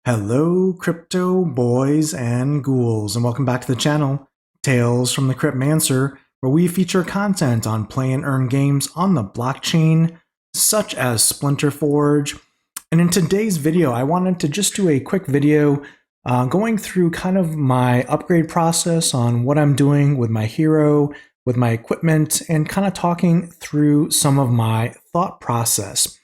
Hello, crypto boys and ghouls, and welcome back to the channel, Tales from the Cryptmancer, where we feature content on play and earn games on the blockchain, such as Splinterforge. And in today's video, I wanted to just do a quick video going through kind of my upgrade process on what I'm doing with my hero, with my equipment, and kind of talking through some of my thought process.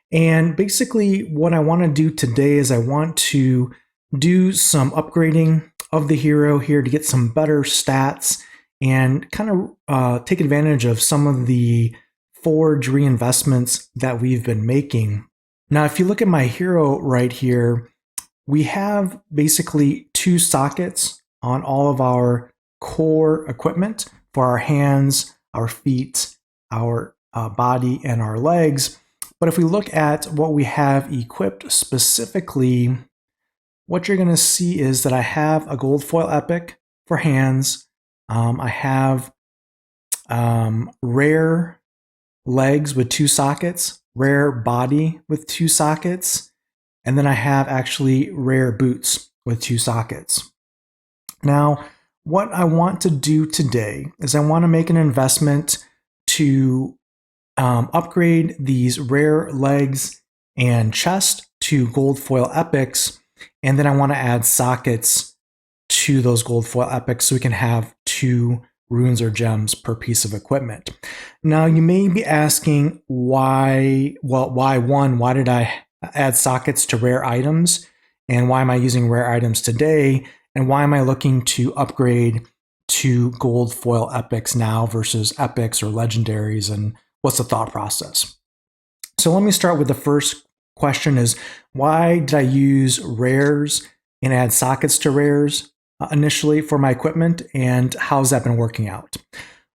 And basically what I want to do today is I want to do some upgrading of the hero here to get some better stats and kind of take advantage of some of the Forge reinvestments that we've been making. Now, if you look at my hero right here, we have basically 2 sockets on all of our core equipment for our hands, our feet, our body, and our legs. But if we look at what we have equipped specifically, what you're going to see is that I have a gold foil epic for hands. I have rare legs with 2 sockets, rare body with 2 sockets, and then I have actually rare boots with 2 sockets. Now, what I want to do today is I want to make an investment to upgrade these rare legs and chest to gold foil epics, and then I want to add sockets to those gold foil epics so we can have 2 runes or gems per piece of equipment. Now you may be asking why did I add sockets to rare items, and why am I using rare items today, and why am I looking to upgrade to gold foil epics now versus epics or legendaries, and what's the thought process? So let me start with the first question is, why did I use rares and add sockets to rares initially for my equipment, and how's that been working out?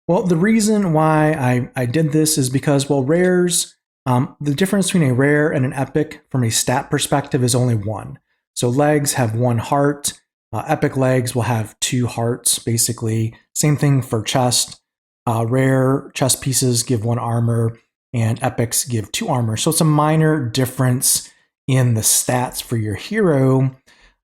Well, the reason why I did this is because, well, rares, the difference between a rare and an epic from a stat perspective is only 1. So legs have 1 heart, epic legs will have 2 hearts, basically. Same thing for chest. Rare chest pieces give 1 armor, and epics give 2 armor. So it's a minor difference in the stats for your hero,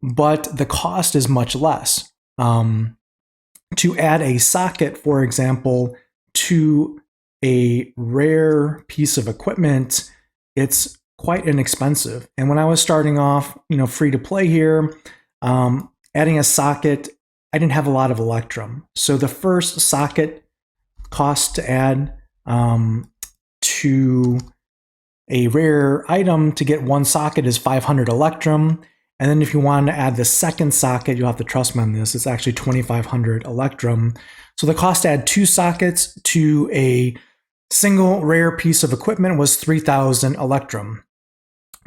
but the cost is much less. To add a socket, for example, to a rare piece of equipment, it's quite inexpensive. And when I was starting off, free to play here, adding a socket, I didn't have a lot of Electrum. So the first socket cost to add to a rare item to get 1 socket is 500 Electrum. And then if you want to add the second socket, you'll have to trust me on this, it's actually 2,500 Electrum. So the cost to add 2 sockets to a single rare piece of equipment was 3,000 Electrum.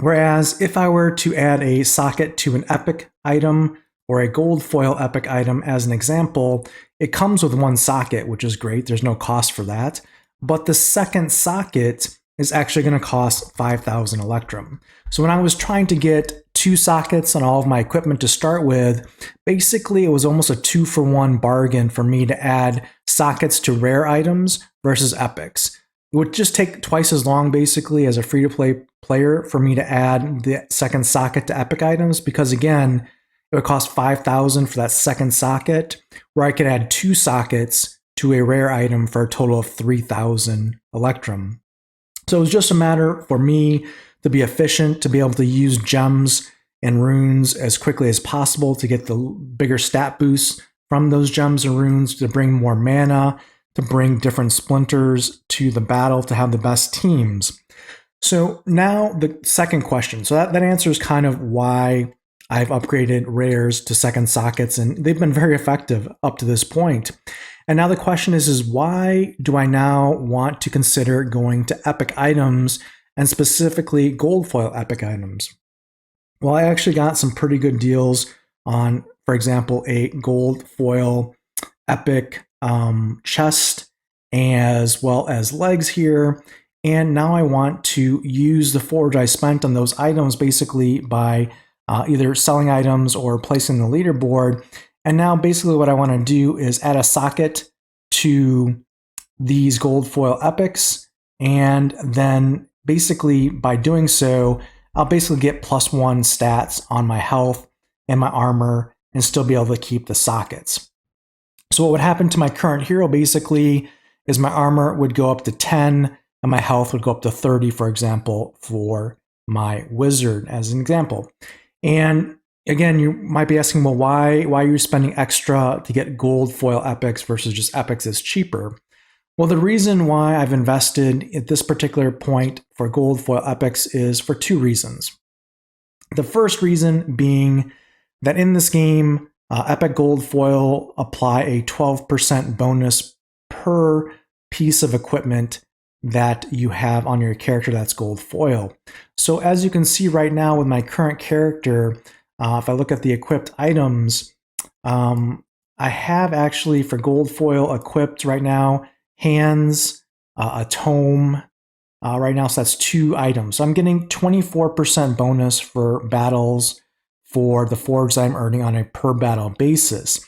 Whereas if I were to add a socket to an epic item or a gold foil epic item as an example, it comes with 1 socket, which is great. There's no cost for that. But the second socket is actually going to cost 5,000 Electrum. So when I was trying to get 2 sockets on all of my equipment to start with, basically it was almost a 2-for-1 bargain for me to add sockets to rare items versus epics. It would just take twice as long basically as a free-to-play player for me to add the second socket to epic items, because again, it would cost 5,000 for that second socket, where I could add 2 sockets to a rare item for a total of 3,000 Electrum. So it was just a matter for me to be efficient, to be able to use gems and runes as quickly as possible to get the bigger stat boosts from those gems and runes, to bring more mana, to bring different splinters to the battle, to have the best teams. So now the second question. So that answers kind of why I've upgraded rares to second sockets, and they've been very effective up to this point. And now the question is why do I now want to consider going to epic items, and specifically gold foil epic items? Well, I actually got some pretty good deals on, for example, a gold foil epic chest as well as legs here. And now I want to use the forge I spent on those items basically by either selling items or placing the leaderboard. And now basically what I want to do is add a socket to these gold foil epics, and then basically by doing so, I'll basically get +1 stats on my health and my armor and still be able to keep the sockets. So what would happen to my current hero basically is my armor would go up to 10 and my health would go up to 30, for example, for my wizard as an example. And again, you might be asking, well, why are you spending extra to get gold foil epics versus just epics is cheaper? Well, the reason why I've invested at this particular point for gold foil epics is for two reasons. The first reason being that in this game, epic gold foil apply a 12% bonus per piece of equipment that you have on your character that's gold foil. So as you can see right now with my current character, if I look at the equipped items, I have actually for gold foil equipped right now hands, a tome right now, so that's 2 items. So I'm getting 24% bonus for battles for the forge that I'm earning on a per battle basis.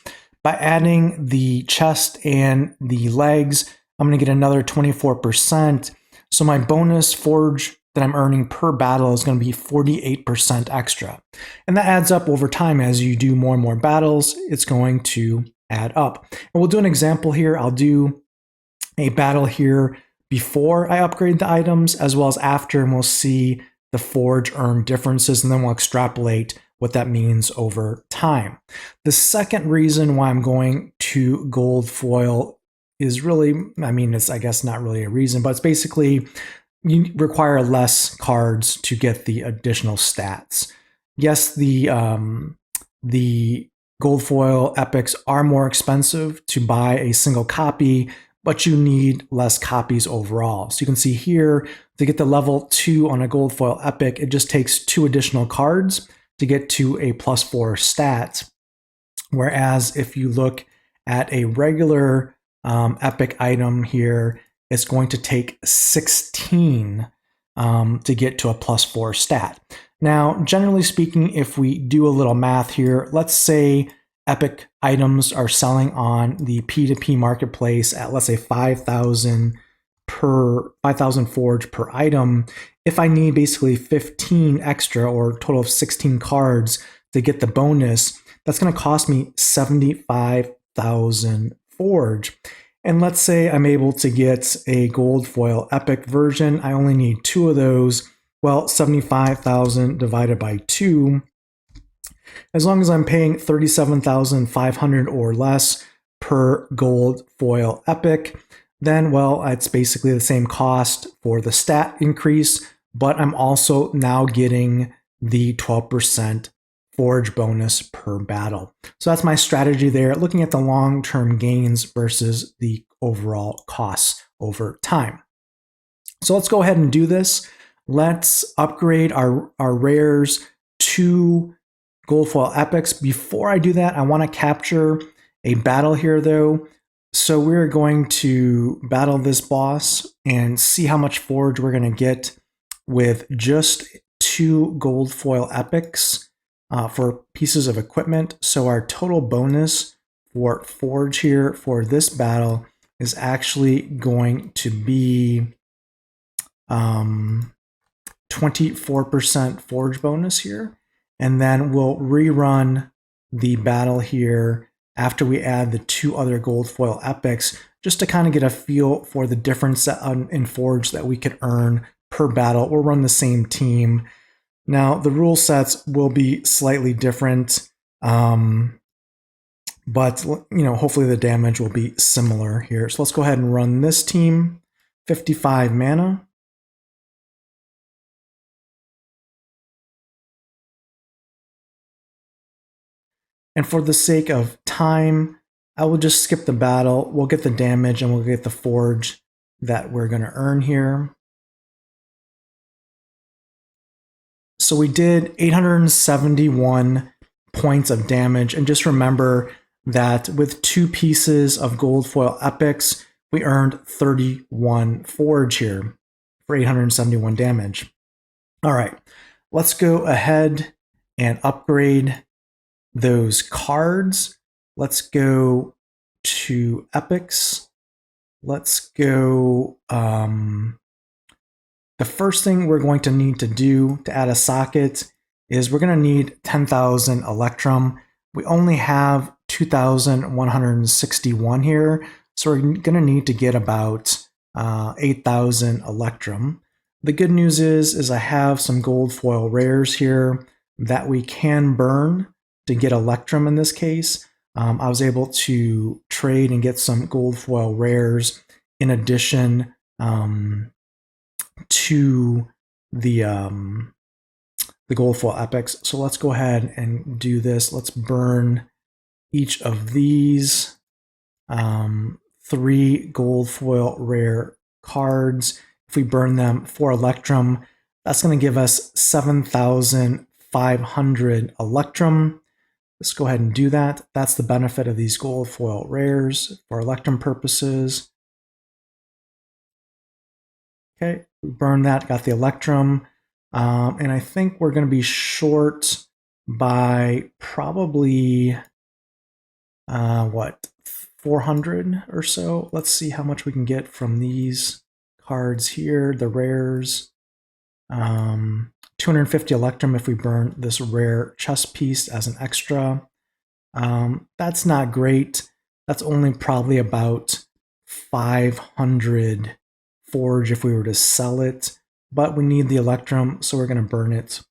By adding the chest and the legs, I'm going to get another 24%. So my bonus forge that I'm earning per battle is going to be 48% extra. And that adds up over time as you do more and more battles. It's going to add up. And we'll do an example here. I'll do a battle here before I upgrade the items as well as after, and we'll see the forge earn differences, and then we'll extrapolate what that means over time. The second reason why I'm going to gold foil is really, I mean, it's I guess not really a reason, but it's basically you require less cards to get the additional stats. Yes, the gold foil epics are more expensive to buy a single copy, but you need less copies overall. So you can see here, to get the level 2 on a gold foil epic, it just takes 2 additional cards to get to a +4 stat. Whereas if you look at a regular epic item here, it's going to take 16 to get to a +4 stat. Now, generally speaking, if we do a little math here, let's say epic items are selling on the P2P marketplace at, let's say, 5,000 forge per item. If I need basically 15 extra or a total of 16 cards to get the bonus, that's going to cost me 75,000 forge. And let's say I'm able to get a gold foil epic version. I only need 2 of those. Well, 75,000 divided by 2. As long as I'm paying 37,500 or less per gold foil epic, then, well, it's basically the same cost for the stat increase, but I'm also now getting the 12% forge bonus per battle. So that's my strategy there, looking at the long-term gains versus the overall costs over time. So let's go ahead and do this. Let's upgrade our rares to gold foil epics. Before I do that, I want to capture a battle here though. So we're going to battle this boss and see how much forge we're going to get with just 2 gold foil epics for pieces of equipment. So our total bonus for forge here for this battle is actually going to be 24% forge bonus here. And then we'll rerun the battle here after we add the 2 other gold foil epics, just to kind of get a feel for the difference in forge that we could earn per battle. We'll run the same team. Now, the rule sets will be slightly different, but hopefully the damage will be similar here. So let's go ahead and run this team. 55 mana. And for the sake of time, I will just skip the battle. We'll get the damage and we'll get the forge that we're going to earn here. So we did 871 points of damage. And just remember that with 2 pieces of gold foil epics, we earned 31 forge here for 871 damage. All right, let's go ahead and upgrade those cards. Let's go to epics. Let's go The first thing we're going to need to do to add a socket is we're going to need 10,000 electrum. We only have 2,161 here, so we're going to need to get about 8,000 electrum. The good news is I have some gold foil rares here that we can burn to get electrum in this case. I was able to trade and get some gold foil rares in addition to the gold foil epics. So let's go ahead and do this. Let's burn each of these 3 gold foil rare cards. If we burn them for electrum, that's going to give us 7,500 electrum. Let's go ahead and do that. That's the benefit of these gold foil rares for electrum purposes. Okay, we burned that, got the electrum. And I think we're going to be short by probably, 400 or so. Let's see how much we can get from these cards here, the rares. 250 electrum if we burn this rare chest piece as an extra. That's not great. That's only probably about 500 forge if we were to sell it, but we need the electrum, so we're going to burn it.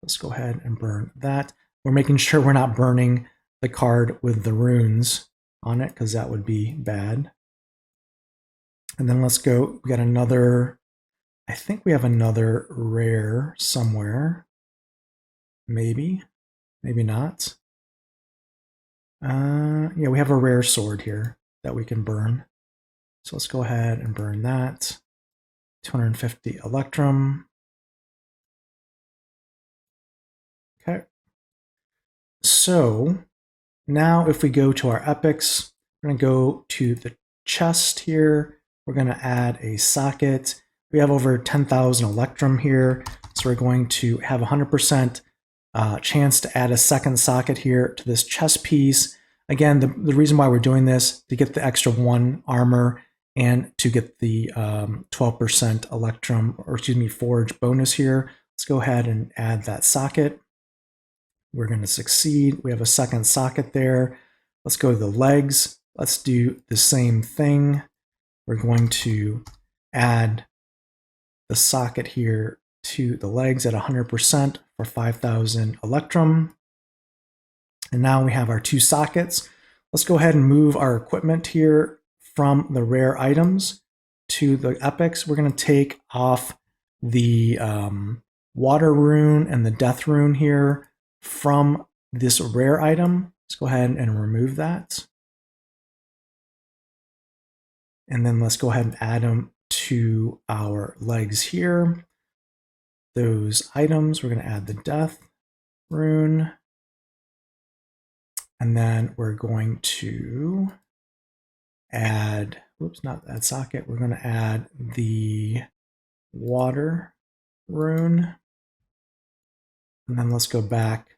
Let's go ahead and burn that. We're making sure we're not burning the card with the runes on it, because that would be bad. And then let's go, we got another, I think we have another rare somewhere. Maybe, maybe not. Yeah, we have a rare sword here that we can burn. So let's go ahead and burn that. 250 electrum. Okay. So now if we go to our epics, we're going to go to the chest here. We're going to add a socket. We have over 10,000 electrum here. So we're going to have 100% chance to add a second socket here to this chest piece. Again, the reason why we're doing this, to get the extra 1 armor and to get the 12% electrum, or excuse me, forge bonus here. Let's go ahead and add that socket. We're going to succeed. We have a second socket there. Let's go to the legs. Let's do the same thing. We're going to add the socket here to the legs at 100% for 5,000 electrum. And now we have our 2 sockets. Let's go ahead and move our equipment here from the rare items to the epics. We're going to take off the water rune and the death rune here from this rare item. Let's go ahead and remove that. And then let's go ahead and add them to our legs here. Those items, we're going to add the death rune. And then we're going to add, whoops, not that socket. We're going to add the water rune. And then let's go back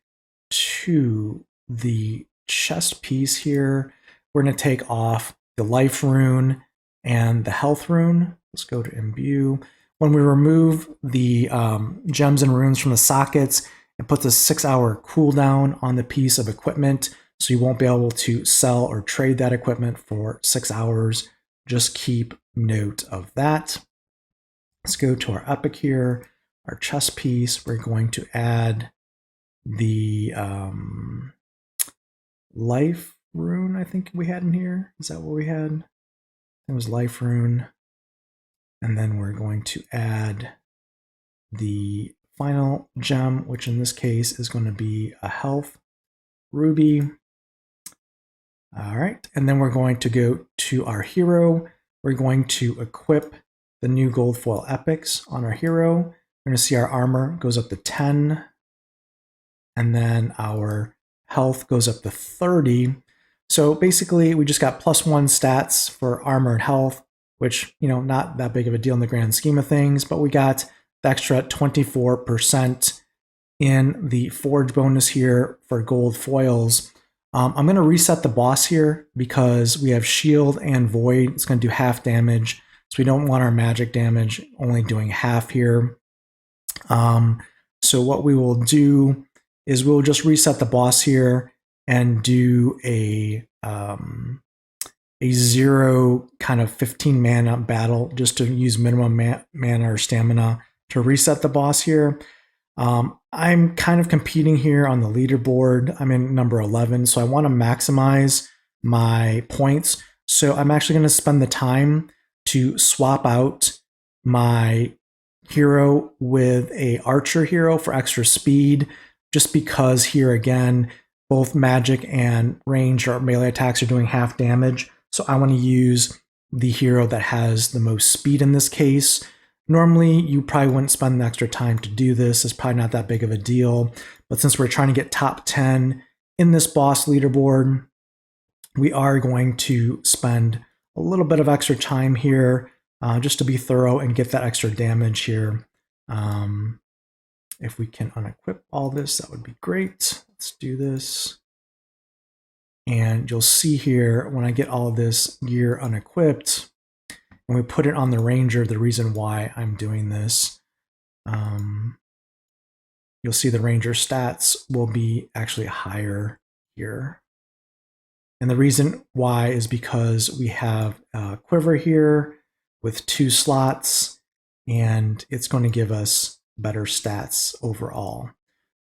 to the chest piece here. We're going to take off the life rune and the health rune. Let's go to imbue. When we remove the gems and runes from the sockets, it puts a 6-hour cooldown on the piece of equipment. So you won't be able to sell or trade that equipment for 6 hours. Just keep note of that. Let's go to our epic here, our chest piece. We're going to add the life rune, I think we had in here. Is that what we had? It was life rune. And then we're going to add the final gem, which in this case is going to be a health ruby. All right, and then we're going to go to our hero. We're going to equip the new gold foil epics on our hero. We're going to see our armor goes up to 10, and then our health goes up to 30. So basically, we just got +1 stats for armor and health, which, you know, not that big of a deal in the grand scheme of things, but we got the extra 24% in the forge bonus here for gold foils. I'm going to reset the boss here because we have shield and void. It's going to do half damage So we don't want our magic damage only doing half here. So what we will do is we'll just reset the boss here and do a 0 kind of 15 mana battle just to use minimum mana or stamina to reset the boss here. I'm kind of competing here on the leaderboard. I'm in number 11, so I want to maximize my points. So I'm actually going to spend the time to swap out my hero with a archer hero for extra speed, just because here again, both magic and range or melee attacks are doing half damage. So I want to use the hero that has the most speed in this case. Normally, you probably wouldn't spend the extra time to do this. It's probably not that big of a deal. But since we're trying to get top 10 in this boss leaderboard, we are going to spend a little bit of extra time here just to be thorough and get that extra damage here. If we can unequip all this, that would be great. Let's do this. And you'll see here, when I get all of this gear unequipped, and we put it on the Ranger, the reason why I'm doing this, you'll see the Ranger stats will be actually higher here. And the reason why is because we have a quiver here with 2 slots, and it's going to give us better stats overall.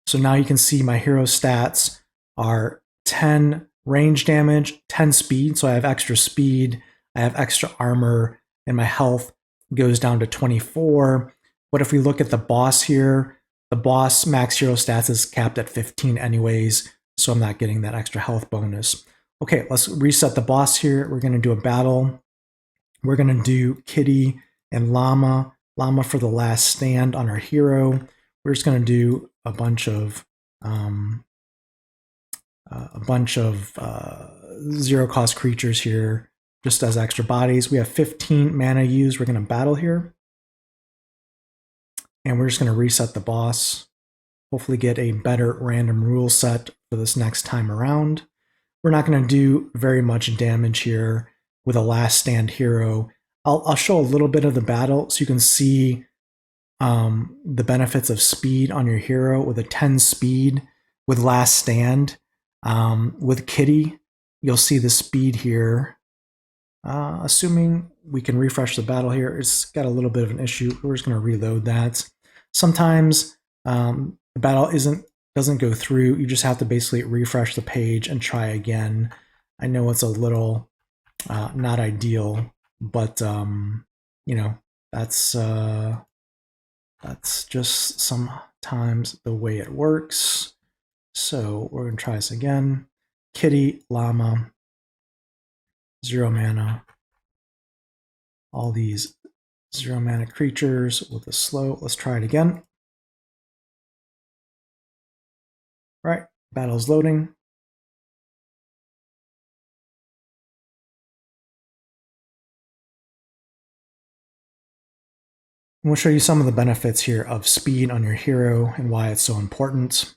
So now you can see my hero stats are 10 range damage, 10 speed, so I have extra speed, I have extra armor, and my health goes down to 24. But if we look at the boss here, the boss max hero stats is capped at 15 anyways, so I'm not getting that extra health bonus. Okay, let's reset the boss here. We're going to do a battle. We're going to do Kitty and Llama. Llama for the last stand on our hero. We're just going to do a bunch of zero cost creatures here just as extra bodies. We have 15 mana used. We're going to battle here. And we're just going to reset the boss. Hopefully get a better random rule set for this next time around. We're not going to do very much damage here with a last stand hero. I'll show a little bit of the battle so you can see the benefits of speed on your hero with a 10 speed with last stand. With Kitty, you'll see the speed here. Assuming we can refresh the battle here, it's got a little bit of an issue. We're just going to reload that. Sometimes the battle doesn't go through. You just have to basically refresh the page and try again. I know it's a little not ideal, but you know, that's just sometimes the way it works. So we're going to try this again. Kitty, Llama, 0 mana. All these 0 mana creatures with a slow. Let's try it again. All right, battle's loading. And we'll show you some of the benefits here of speed on your hero and why it's so important.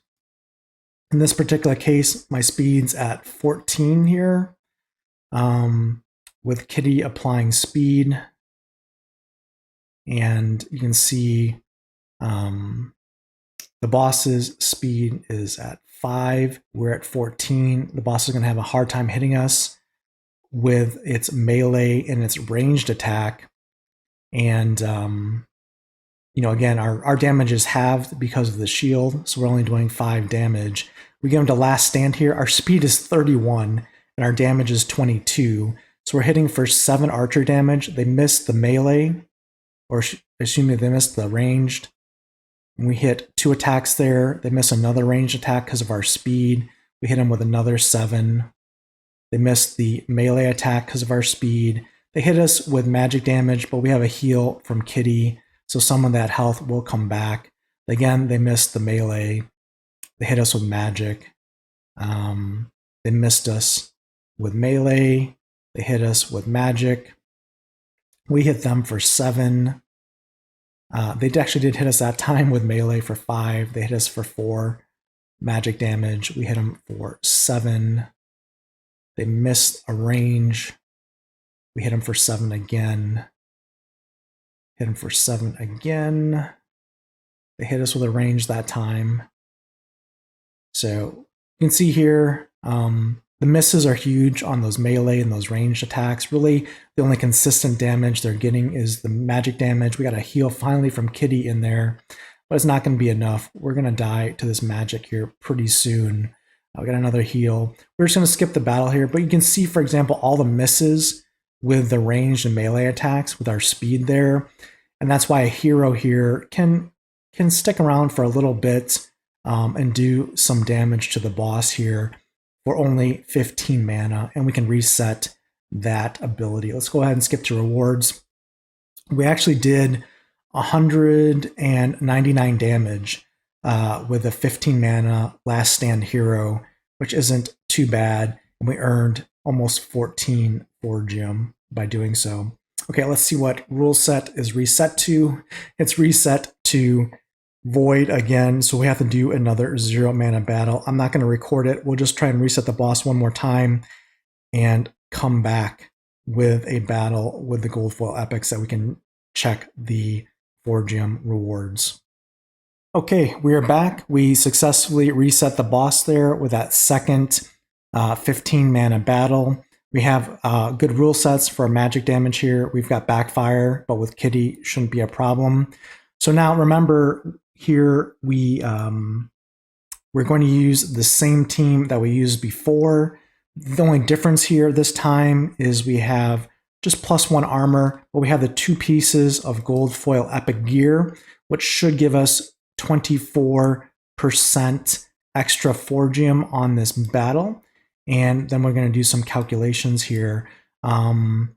In this particular case, my speed's at 14 here, with Kitty applying speed. And you can see the boss's speed is at 5. We're at 14. The boss is going to have a hard time hitting us with its melee and its ranged attack. And, you know, again, our damage is halved because of the shield, so we're only doing 5 damage. We get him to last stand here. Our speed is 31, and our damage is 22. So we're hitting for 7 archer damage. They missed the melee, or assuming they missed the ranged. And we hit 2 attacks there. They miss another ranged attack because of our speed. We hit them with another 7. They missed the melee attack because of our speed. They hit us with magic damage, but we have a heal from Kitty, so some of that health will come back. Again, they missed the melee. They hit us with magic. They missed us with melee. They hit us with magic. We hit them for 7. They actually did hit us that time with melee for 5. They hit us for 4 magic damage. We hit them for 7. They missed a range. We hit them for 7 again. Hit him for 7 again. They hit us with a range that time. So you can see here, the misses are huge on those melee and those ranged attacks. Really, the only consistent damage they're getting is the magic damage. We got a heal finally from Kitty in there, but it's not going to be enough. We're going to die to this magic here pretty soon. We got another heal. We're just going to skip the battle here, but you can see, for example, all the misses with the ranged and melee attacks with our speed there. And that's why a hero here can stick around for a little bit and do some damage to the boss here for only 15 mana, and we can reset that ability. Let's go ahead and skip to rewards. We actually did 199 damage with a 15 mana last stand hero, which isn't too bad, and we earned almost 14 Forgium by doing so. Okay, let's see what rule set is reset to. It's reset to Void again, so we have to do another 0 mana battle. I'm not going to record it. We'll just try and reset the boss one more time and come back with a battle with the gold foil epics that we can check the Forgium rewards. Okay, we are back. We successfully reset the boss there with that second 15 mana battle. We have good rule sets for magic damage here. We've got backfire, but with Kitty shouldn't be a problem. So now remember, here we're going to use the same team that we used before. The only difference here this time is we have just +1 armor, but we have the 2 pieces of gold foil epic gear, which should give us 24% extra Forgium on this battle. And then we're going to do some calculations here. And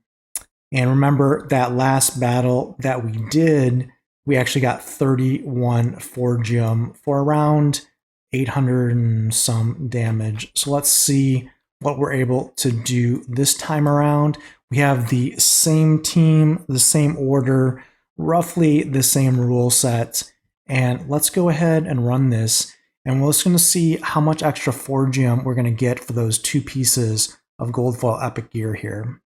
remember that last battle that we did, we actually got 31 Forgium for around 800 and some damage. So let's see what we're able to do this time around. We have the same team, the same order, roughly the same rule set. And let's go ahead and run this. And we're just going to see how much extra Forgium we're going to get for those 2 pieces of gold foil epic gear here.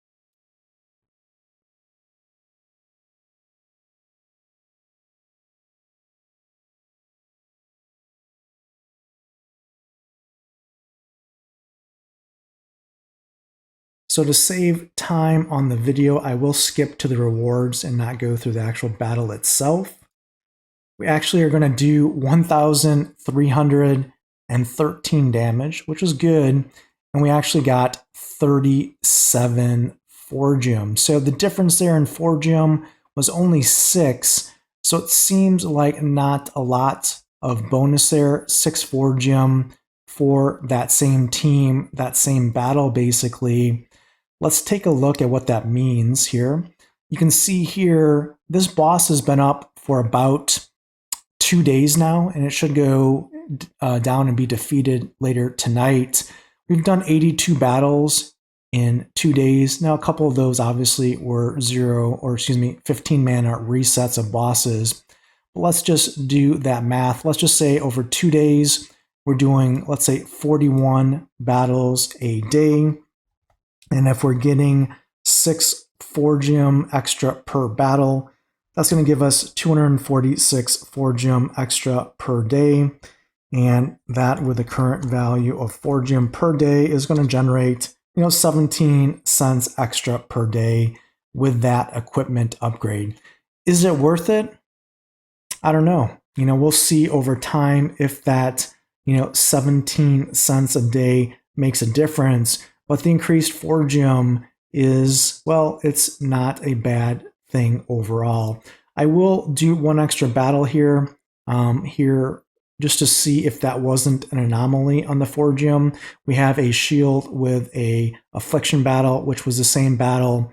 So to save time on the video, I will skip to the rewards and not go through the actual battle itself. We actually are going to do 1,313 damage, which is good. And we actually got 37 Forgium. So the difference there in Forgium was only 6. So it seems like not a lot of bonus there. 6 Forgium for that same team, that same battle basically. Let's take a look at what that means here. You can see here, this boss has been up for about 2 days now, and it should go down and be defeated later tonight. We've done 82 battles in 2 days. Now, a couple of those obviously were 15 mana resets of bosses. But let's just do that math. Let's just say over 2 days, we're doing, let's say, 41 battles a day. And if we're getting 6 Forgium extra per battle, that's going to give us 246 Forgium extra per day. And that, with the current value of Forgium per day, is going to generate, 17 cents extra per day with that equipment upgrade. Is it worth it? I don't know. We'll see over time if that, 17 cents a day makes a difference. But the increased Forgium is, well, it's not a bad thing overall. I will do one extra battle here, just to see if that wasn't an anomaly on the Forgium. We have a shield with a affliction battle, which was the same battle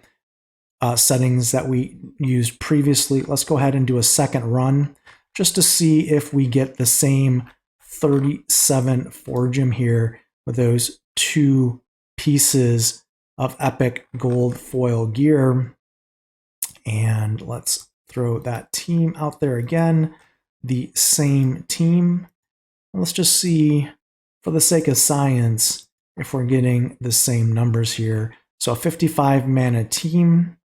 settings that we used previously. Let's go ahead and do a second run just to see if we get the same 37 Forgium here with those 2 pieces of epic gold foil gear. And let's throw that team out there again, the same team. Let's just see, for the sake of science, if we're getting the same numbers here. So a 55 mana team,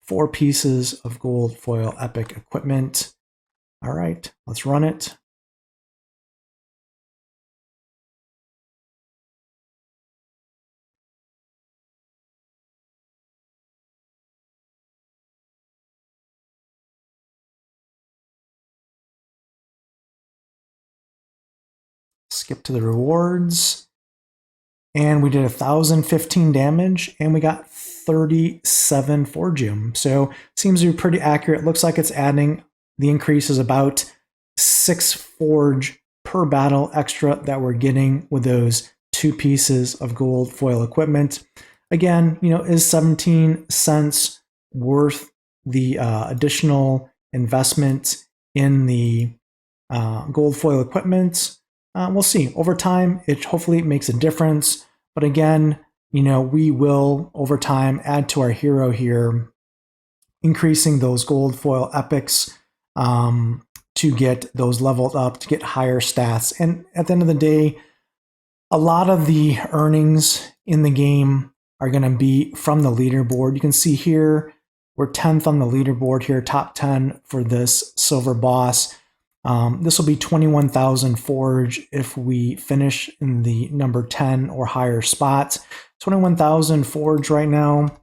4 pieces of gold foil epic equipment. All right, let's run it. Skip to the rewards. And we did 1,015 damage, and we got 37 Forgium. So seems to be pretty accurate. Looks like it's adding, the increase is about 6 Forge per battle extra that we're getting with those 2 pieces of gold foil equipment. Again, is 17 cents worth the additional investment in the gold foil equipment? We'll see. Over time, it hopefully makes a difference. But again, we will, over time, add to our hero here, increasing those gold foil epics to get those leveled up, to get higher stats. And at the end of the day, a lot of the earnings in the game are going to be from the leaderboard. You can see here, we're 10th on the leaderboard here, top 10 for this silver boss. This will be 21,000 Forge if we finish in the number 10 or higher spots. 21,000 Forge right now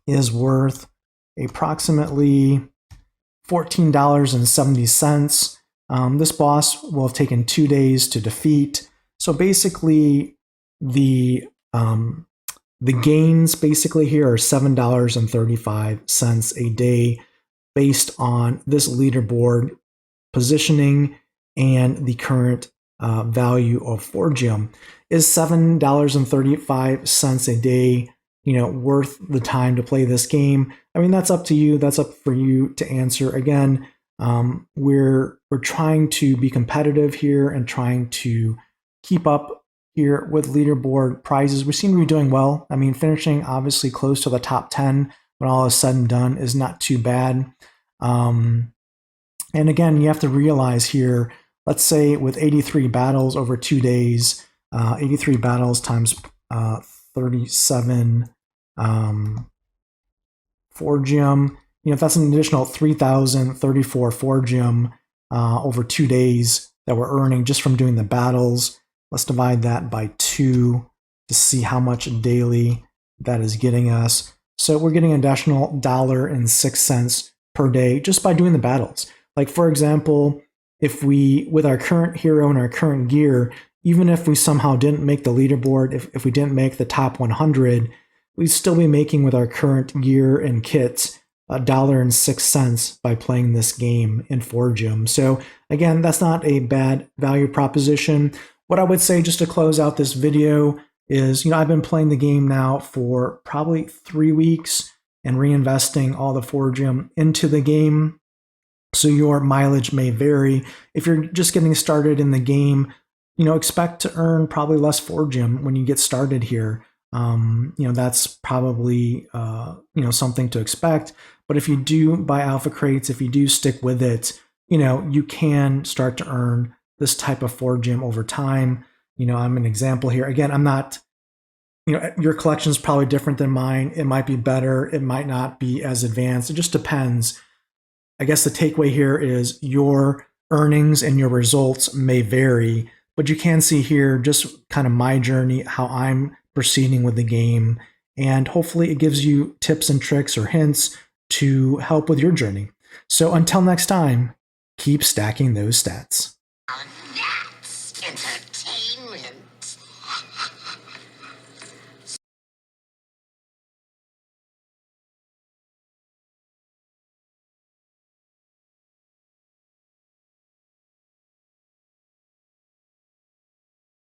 is worth approximately $14.70. This boss will have taken 2 days to defeat. So basically, the gains basically here are $7.35 a day based on this leaderboard positioning and the current value of Forgium. Is $7.35 a day, worth the time to play this game? I mean, that's up to you. That's up for you to answer. Again, we're trying to be competitive here and trying to keep up here with leaderboard prizes. We seem to be doing well. I mean, finishing obviously close to the top 10 when all is said and done is not too bad. And again, you have to realize here, let's say with 83 battles over 2 days, 83 battles times 37 Forgium, that's an additional 3,034 Forgium over 2 days that we're earning just from doing the battles. Let's divide that by 2 to see how much daily that is getting us. So we're getting an additional $1.06 per day just by doing the battles. Like, for example, if we, with our current hero and our current gear, even if we somehow didn't make the leaderboard, if we didn't make the top 100, we'd still be making with our current gear and kits $1.06 by playing this game in Forgium. So again, that's not a bad value proposition. What I would say just to close out this video is, I've been playing the game now for probably 3 weeks and reinvesting all the Forgium into the game. So your mileage may vary. If you're just getting started in the game, expect to earn probably less Forgium when you get started here. That's probably, something to expect. But if you do buy alpha crates, if you do stick with it, you can start to earn this type of Forgium over time. I'm an example here. Again, I'm not, your collection is probably different than mine. It might be better. It might not be as advanced. It just depends. I guess the takeaway here is your earnings and your results may vary, but you can see here just kind of my journey, how I'm proceeding with the game, and hopefully it gives you tips and tricks or hints to help with your journey. So until next time, keep stacking those stats.